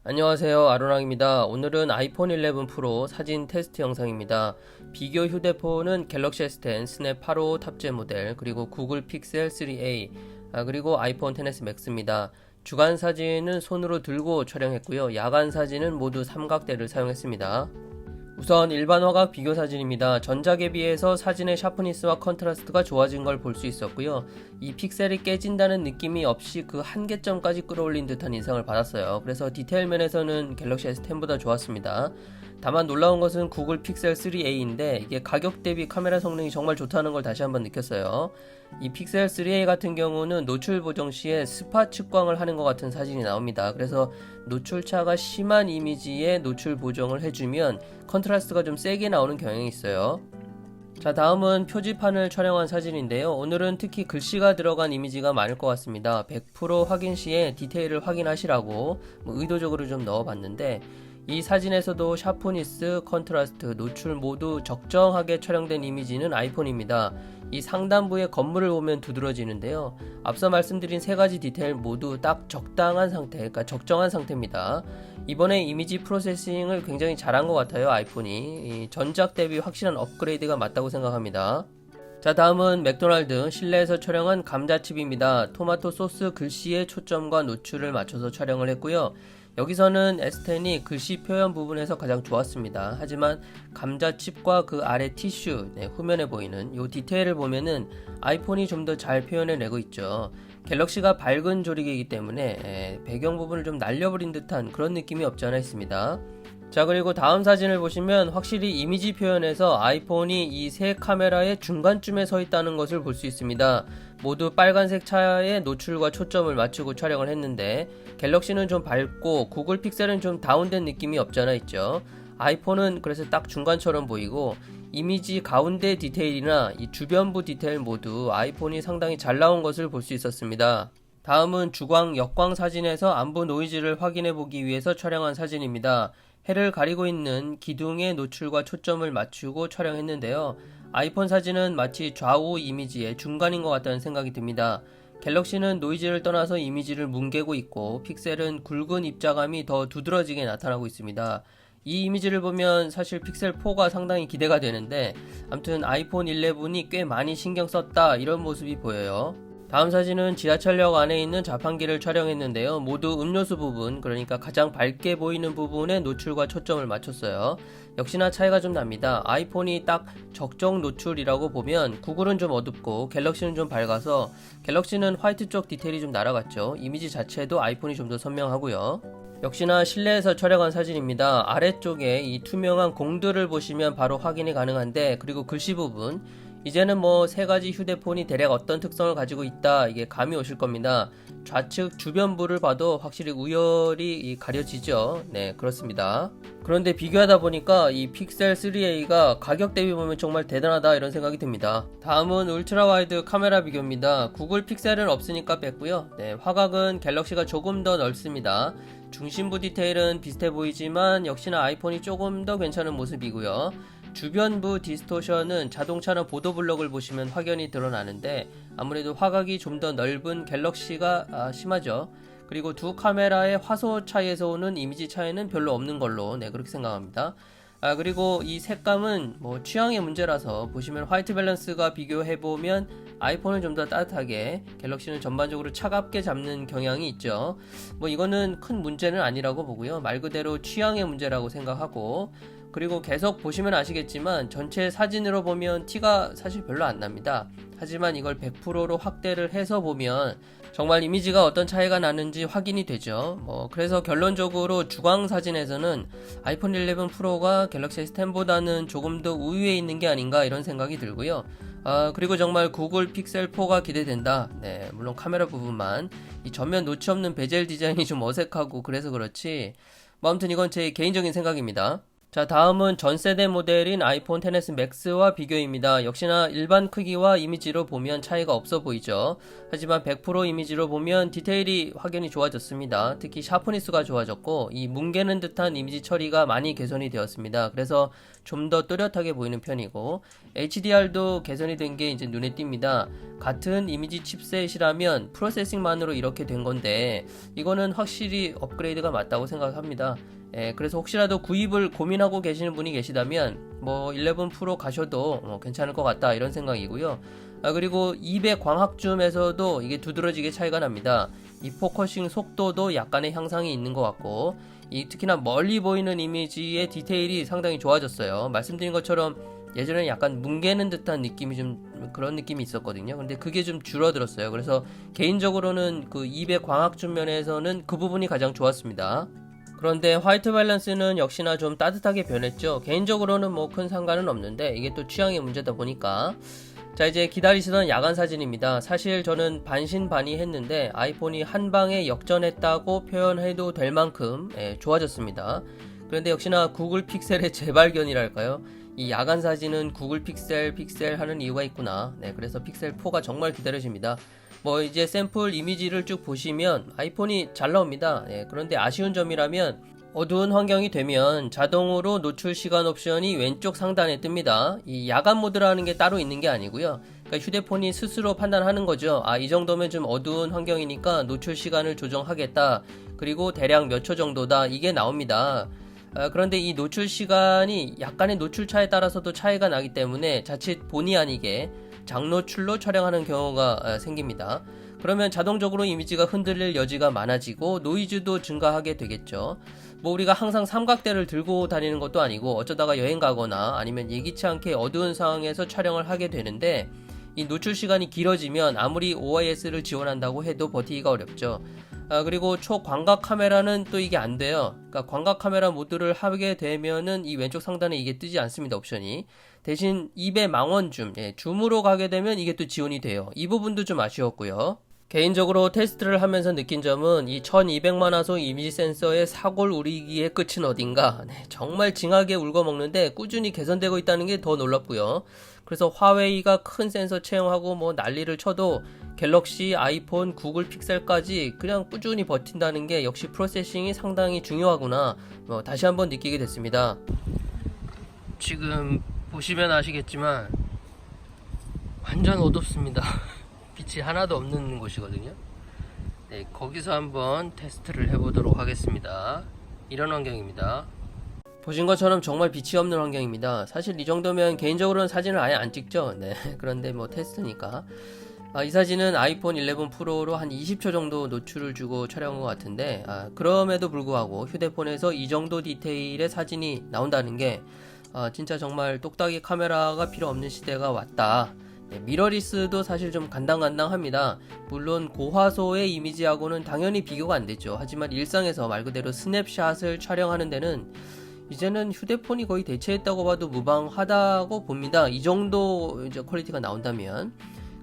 안녕하세요, 아로랑입니다. 오늘은 아이폰 11 프로 사진 테스트 영상입니다. 비교 휴대폰은 갤럭시 S10 스냅 8호 탑재 모델, 그리고 구글 픽셀 3a, 그리고 아이폰 XS 맥스입니다. 주간 사진은 손으로 들고 촬영했고요. 야간 사진은 모두 삼각대를 사용했습니다. 우선 일반 화각 비교 사진입니다. 전작에 비해서 사진의 샤프니스와 컨트라스트가 좋아진 걸 볼 수 있었고요. 이 픽셀이 깨진다는 느낌이 없이 그 한계점까지 끌어올린 듯한 인상을 받았어요. 그래서 디테일 면에서는 갤럭시 S10보다 좋았습니다. 다만 놀라운 것은 구글 픽셀 3a인데 이게 가격 대비 카메라 성능이 정말 좋다는 걸 다시 한번 느꼈어요. 이 픽셀 3a 같은 경우는 노출 보정 시에 스팟 측광을 하는 것 같은 사진이 나옵니다. 그래서 노출차가 심한 이미지에 노출 보정을 해주면 컨트라스트가 좀 세게 나오는 경향이 있어요. 자, 다음은 표지판을 촬영한 사진인데요. 오늘은 특히 글씨가 들어간 이미지가 많을 것 같습니다. 100% 확인 시에 디테일을 확인하시라고 의도적으로 좀 넣어봤는데, 이 사진에서도 샤프니스, 컨트라스트, 노출 모두 적정하게 촬영된 이미지는 아이폰입니다. 이 상단부의 건물을 보면 두드러지는데요. 앞서 말씀드린 세 가지 디테일 모두 딱 적당한 상태, 그러니까 적정한 상태입니다. 이번에 이미지 프로세싱을 굉장히 잘한 것 같아요, 아이폰이. 전작 대비 확실한 업그레이드가 맞다고 생각합니다. 자, 다음은 맥도날드 실내에서 촬영한 감자칩입니다. 토마토 소스 글씨의 초점과 노출을 맞춰서 촬영을 했고요. 여기서는 S10이 글씨 표현 부분에서 가장 좋았습니다. 하지만 감자칩과 그 아래 티슈, 후면에 보이는 이 디테일을 보면은 아이폰이 좀 더 잘 표현해내고 있죠. 갤럭시가 밝은 조리개이기 때문에 배경 부분을 좀 날려버린 듯한 그런 느낌이 없지 않아 있습니다. 자, 그리고 다음 사진을 보시면 확실히 이미지 표현에서 아이폰이 이 세 카메라의 중간쯤에 서 있다는 것을 볼 수 있습니다. 모두 빨간색 차에 노출과 초점을 맞추고 촬영을 했는데 갤럭시는 좀 밝고 구글 픽셀은 좀 다운된 느낌이 없지 않아 있죠. 아이폰은 그래서 딱 중간처럼 보이고 이미지 가운데 디테일이나 이 주변부 디테일 모두 아이폰이 상당히 잘 나온 것을 볼 수 있었습니다. 다음은 주광 역광 사진에서 안부 노이즈를 확인해 보기 위해서 촬영한 사진입니다. 해를 가리고 있는 기둥의 노출과 초점을 맞추고 촬영했는데요. 아이폰 사진은 마치 좌우 이미지의 중간인 것 같다는 생각이 듭니다. 갤럭시는 노이즈를 떠나서 이미지를 뭉개고 있고 픽셀은 굵은 입자감이 더 두드러지게 나타나고 있습니다. 이 이미지를 보면 사실 픽셀 4가 상당히 기대가 되는데 아무튼 아이폰 11이 꽤 많이 신경 썼다 이런 모습이 보여요. 다음 사진은 지하철역 안에 있는 자판기를 촬영했는데요. 모두 음료수 부분, 그러니까 가장 밝게 보이는 부분에 노출과 초점을 맞췄어요. 역시나 차이가 좀 납니다. 아이폰이 딱 적정 노출이라고 보면 구글은 좀 어둡고 갤럭시는 좀 밝아서 갤럭시는 화이트 쪽 디테일이 좀 날아갔죠. 이미지 자체도 아이폰이 좀 더 선명하고요. 역시나 실내에서 촬영한 사진입니다. 아래쪽에 이 투명한 공들을 보시면 바로 확인이 가능한데, 그리고 글씨 부분, 이제는 뭐 세 가지 휴대폰이 대략 어떤 특성을 가지고 있다 이게 감이 오실 겁니다. 좌측 주변부를 봐도 확실히 우열이 가려지죠. 네, 그렇습니다. 그런데 비교하다 보니까 이 픽셀 3a가 가격 대비 보면 정말 대단하다 이런 생각이 듭니다. 다음은 울트라 와이드 카메라 비교입니다. 구글 픽셀은 없으니까 뺐고요. 네, 화각은 갤럭시가 조금 더 넓습니다. 중심부 디테일은 비슷해 보이지만 역시나 아이폰이 조금 더 괜찮은 모습이고요. 주변부 디스토션은 자동차나 보도블럭을 보시면 확연히 드러나는데 아무래도 화각이 좀 더 넓은 갤럭시가 심하죠. 그리고 두 카메라의 화소 차이에서 오는 이미지 차이는 별로 없는 걸로 그렇게 생각합니다. 그리고 이 색감은 뭐 취향의 문제라서 보시면 화이트 밸런스가 비교해보면 아이폰은 좀 더 따뜻하게 갤럭시는 전반적으로 차갑게 잡는 경향이 있죠. 뭐 이거는 큰 문제는 아니라고 보고요. 말 그대로 취향의 문제라고 생각하고, 그리고 계속 보시면 아시겠지만 전체 사진으로 보면 티가 사실 별로 안 납니다. 하지만 이걸 100%로 확대를 해서 보면 정말 이미지가 어떤 차이가 나는지 확인이 되죠. 그래서 결론적으로 주광 사진에서는 아이폰 11 프로가 갤럭시 S10보다는 조금 더 우위에 있는 게 아닌가 이런 생각이 들고요. 그리고 정말 구글 픽셀 4가 기대된다. 네, 물론 카메라 부분만 이 전면 노치 없는 베젤 디자인이 좀 어색하고 그래서 그렇지. 아무튼 이건 제 개인적인 생각입니다. 자, 다음은 전 세대 모델인 아이폰 XS 맥스와 비교입니다. 역시나 일반 크기와 이미지로 보면 차이가 없어 보이죠. 하지만 100% 이미지로 보면 디테일이 확연히 좋아졌습니다. 특히 샤프니스가 좋아졌고 이 뭉개는 듯한 이미지 처리가 많이 개선이 되었습니다. 그래서 좀 더 또렷하게 보이는 편이고 HDR도 개선이 된 게 이제 눈에 띕니다. 같은 이미지 칩셋이라면 프로세싱만으로 이렇게 된 건데 이거는 확실히 업그레이드가 맞다고 생각합니다. 그래서 혹시라도 구입을 고민하고 계시는 분이 계시다면 뭐 11 프로 가셔도 괜찮을 것 같다 이런 생각이고요. 그리고 200 광학줌에서도 이게 두드러지게 차이가 납니다. 이 포커싱 속도도 약간의 향상이 있는 것 같고 특히나 멀리 보이는 이미지의 디테일이 상당히 좋아졌어요. 말씀드린 것처럼 예전에는 약간 뭉개는 듯한 느낌이 좀 그런 느낌이 있었거든요. 근데 그게 좀 줄어들었어요. 그래서 개인적으로는 그 200 광학줌 면에서는 그 부분이 가장 좋았습니다. 그런데 화이트 밸런스는 역시나 좀 따뜻하게 변했죠. 개인적으로는 뭐 큰 상관은 없는데 이게 또 취향의 문제다 보니까. 자, 이제 기다리시던 야간 사진입니다. 사실 저는 반신반의했는데 아이폰이 한 방에 역전했다고 표현해도 될 만큼 좋아졌습니다. 그런데 역시나 구글 픽셀의 재발견이랄까요? 이 야간 사진은 구글 픽셀 하는 이유가 있구나. 그래서 픽셀 4가 정말 기다려집니다. 뭐 이제 샘플 이미지를 쭉 보시면 아이폰이 잘 나옵니다. 그런데 아쉬운 점이라면 어두운 환경이 되면 자동으로 노출 시간 옵션이 왼쪽 상단에 뜹니다. 이 야간 모드라는 게 따로 있는 게 아니고요. 그러니까 휴대폰이 스스로 판단하는 거죠. 이 정도면 좀 어두운 환경이니까 노출 시간을 조정하겠다. 그리고 대략 몇 초 정도다. 이게 나옵니다. 그런데 이 노출 시간이 약간의 노출 차에 따라서도 차이가 나기 때문에 자칫 본의 아니게 장노출로 촬영하는 경우가 생깁니다. 그러면 자동적으로 이미지가 흔들릴 여지가 많아지고 노이즈도 증가하게 되겠죠. 뭐 우리가 항상 삼각대를 들고 다니는 것도 아니고 어쩌다가 여행 가거나 아니면 예기치 않게 어두운 상황에서 촬영을 하게 되는데 이 노출 시간이 길어지면 아무리 OIS를 지원한다고 해도 버티기가 어렵죠. 그리고 초광각 카메라는 또 이게 안 돼요. 그러니까 광각 카메라 모드를 하게 되면은 이 왼쪽 상단에 이게 뜨지 않습니다. 옵션이. 대신 2배 망원 줌으로 가게 되면 이게 또 지원이 돼요. 이 부분도 좀 아쉬웠고요. 개인적으로 테스트를 하면서 느낀 점은 이 1200만 화소 이미지 센서의 사골 우리기의 끝은 어딘가. 정말 징하게 울거먹는데 꾸준히 개선되고 있다는 게 더 놀랍고요. 그래서 화웨이가 큰 센서 채용하고 뭐 난리를 쳐도 갤럭시, 아이폰, 구글 픽셀까지 그냥 꾸준히 버틴다는 게 역시 프로세싱이 상당히 중요하구나 다시 한번 느끼게 됐습니다. 지금 보시면 아시겠지만 완전 어둡습니다. 빛이 하나도 없는 곳이거든요. 거기서 한번 테스트를 해보도록 하겠습니다. 이런 환경입니다. 보신 것처럼 정말 빛이 없는 환경입니다. 사실 이 정도면 개인적으로는 사진을 아예 안 찍죠. 그런데 뭐 테스트니까. 이 사진은 아이폰 11 프로로 한 20초 정도 노출을 주고 촬영한 것 같은데 그럼에도 불구하고 휴대폰에서 이 정도 디테일의 사진이 나온다는 게 진짜 정말 똑딱이 카메라가 필요 없는 시대가 왔다. 미러리스도 사실 좀 간당간당합니다. 물론 고화소의 이미지하고는 당연히 비교가 안 되죠. 하지만 일상에서 말 그대로 스냅샷을 촬영하는 데는 이제는 휴대폰이 거의 대체했다고 봐도 무방하다고 봅니다. 이 정도 이제 퀄리티가 나온다면.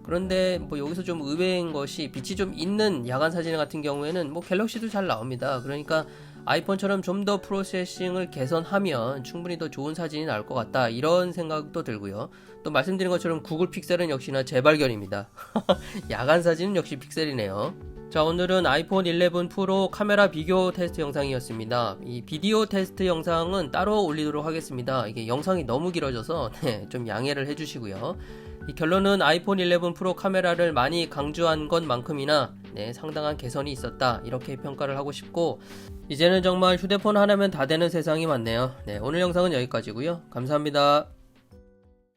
그런데 뭐 여기서 좀 의외인 것이 빛이 좀 있는 야간 사진 같은 경우에는 뭐 갤럭시도 잘 나옵니다. 그러니까 아이폰처럼 좀 더 프로세싱을 개선하면 충분히 더 좋은 사진이 나올 것 같다 이런 생각도 들고요. 또 말씀드린 것처럼 구글 픽셀은 역시나 재발견입니다. 야간 사진은 역시 픽셀이네요. 자, 오늘은 아이폰 11 프로 카메라 비교 테스트 영상이었습니다. 이 비디오 테스트 영상은 따로 올리도록 하겠습니다. 이게 영상이 너무 길어져서 좀 양해를 해주시고요. 이 결론은 아이폰 11 프로 카메라를 많이 강조한 것만큼이나 상당한 개선이 있었다 이렇게 평가를 하고 싶고 이제는 정말 휴대폰 하나면 다 되는 세상이 왔네요. 오늘 영상은 여기까지고요. 감사합니다.